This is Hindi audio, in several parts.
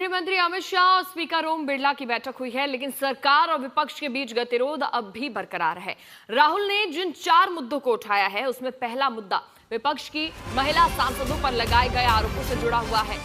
गृह मंत्री अमित शाह और स्पीकर ओम बिरला की बैठक हुई है, लेकिन सरकार और विपक्ष के बीच गतिरोध अब भी बरकरार है। राहुल ने जिन 4 मुद्दों को उठाया है, उसमें पहला मुद्दा विपक्ष की महिला सांसदों पर लगाए गए आरोपों से जुड़ा हुआ है।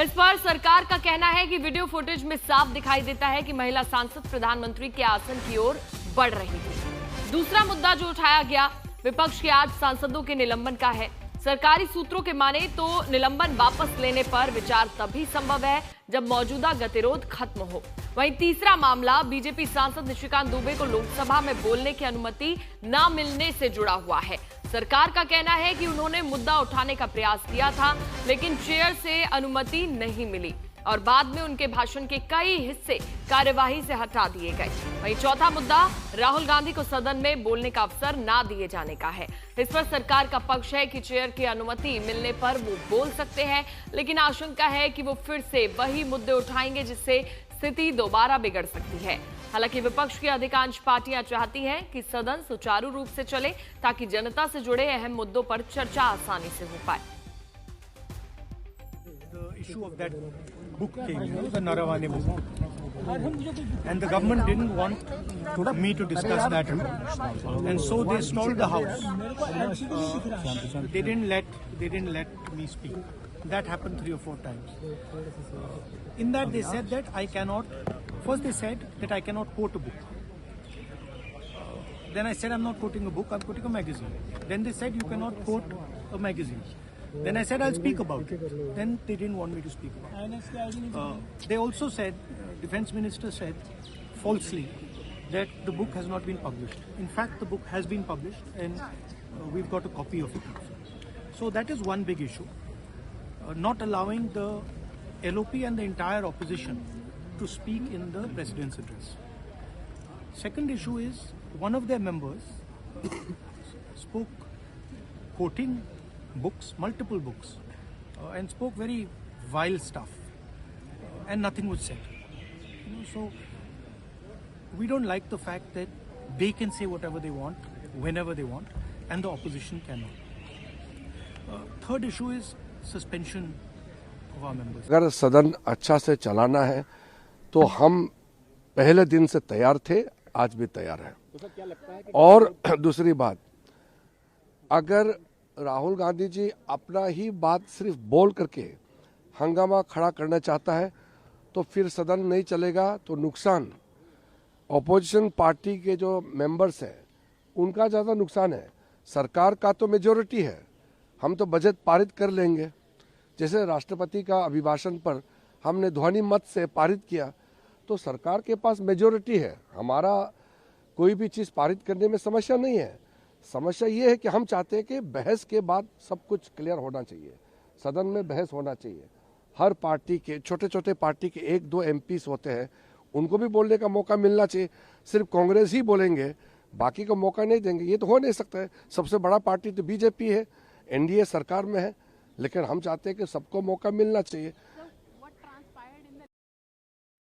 इस पर सरकार का कहना है कि वीडियो फुटेज में साफ दिखाई देता है कि महिला सांसद प्रधानमंत्री के आसन की ओर बढ़ रही थी। दूसरा मुद्दा जो उठाया गया विपक्ष के 8 सांसदों के निलंबन का है। सरकारी सूत्रों के माने तो निलंबन वापस लेने पर विचार तभी संभव है जब मौजूदा गतिरोध खत्म हो। वहीं तीसरा मामला बीजेपी सांसद निशिकांत दुबे को लोकसभा में बोलने की अनुमति न मिलने से जुड़ा हुआ है। सरकार का कहना है कि उन्होंने मुद्दा उठाने का प्रयास किया था, लेकिन चेयर से अनुमति नहीं मिली और बाद में उनके भाषण के कई हिस्से कार्यवाही से हटा दिए गए। वहीं चौथा मुद्दा राहुल गांधी को सदन में बोलने का अवसर ना दिए जाने का है। इस पर सरकार का पक्ष है कि चेयर की अनुमति मिलने पर वो बोल सकते हैं, लेकिन आशंका है कि वो फिर से वही मुद्दे उठाएंगे जिससे स्थिति दोबारा बिगड़ सकती है। हालांकि विपक्ष की अधिकांश पार्टियां चाहती हैं कि सदन सुचारू रूप से चले ताकि जनता से जुड़े अहम मुद्दों पर चर्चा आसानी से हो पाए। Book came, the Naravane book, and the government didn't want me to discuss that, and so they stalled the house. They didn't let me speak. That happened 3 or 4 times. In that they said that I cannot. First they said that I cannot quote a book. Then I said I'm not quoting a book. I'm quoting a magazine. Then they said you cannot quote a magazine. Then I said I'll speak about it. Then they didn't want me to speak about it. They also said, Defence Minister said falsely that the book has not been published. In fact, the book has been published and we've got a copy of it. So that is one big issue. Not allowing the LOP and the entire opposition to speak in the President's address. Second issue is one of their members spoke quoting books, multiple books, and spoke very vile stuff, and nothing was said. So we don't like the fact that they can say whatever they want, whenever they want, and the opposition cannot. Third issue is suspension of our members. अगर सदन अच्छा से चलाना है तो हम पहले दिन से तैयार थे, आज भी तैयार हैं। और दूसरी बात, अगर राहुल गांधी जी अपना ही बात सिर्फ बोल करके हंगामा खड़ा करना चाहता है तो फिर सदन नहीं चलेगा, तो नुकसान ऑपोजिशन पार्टी के जो मेंबर्स हैं उनका ज़्यादा नुकसान है। सरकार का तो मेजॉरिटी है, हम तो बजट पारित कर लेंगे। जैसे राष्ट्रपति का अभिभाषण पर हमने ध्वनि मत से पारित किया, तो सरकार के पास मेजॉरिटी है। हमारा कोई भी चीज़ पारित करने में समस्या नहीं है। समस्या ये है कि हम चाहते हैं कि बहस के बाद सब कुछ क्लियर होना चाहिए, सदन में बहस होना चाहिए। हर पार्टी के छोटे छोटे पार्टी के 1-2 MPs होते हैं, उनको भी बोलने का मौका मिलना चाहिए। सिर्फ कांग्रेस ही बोलेंगे, बाकी को मौका नहीं देंगे, ये तो हो नहीं सकता है। सबसे बड़ा पार्टी तो बीजेपी है, NDA सरकार में है, लेकिन हम चाहते हैं कि सबको मौका मिलना चाहिए।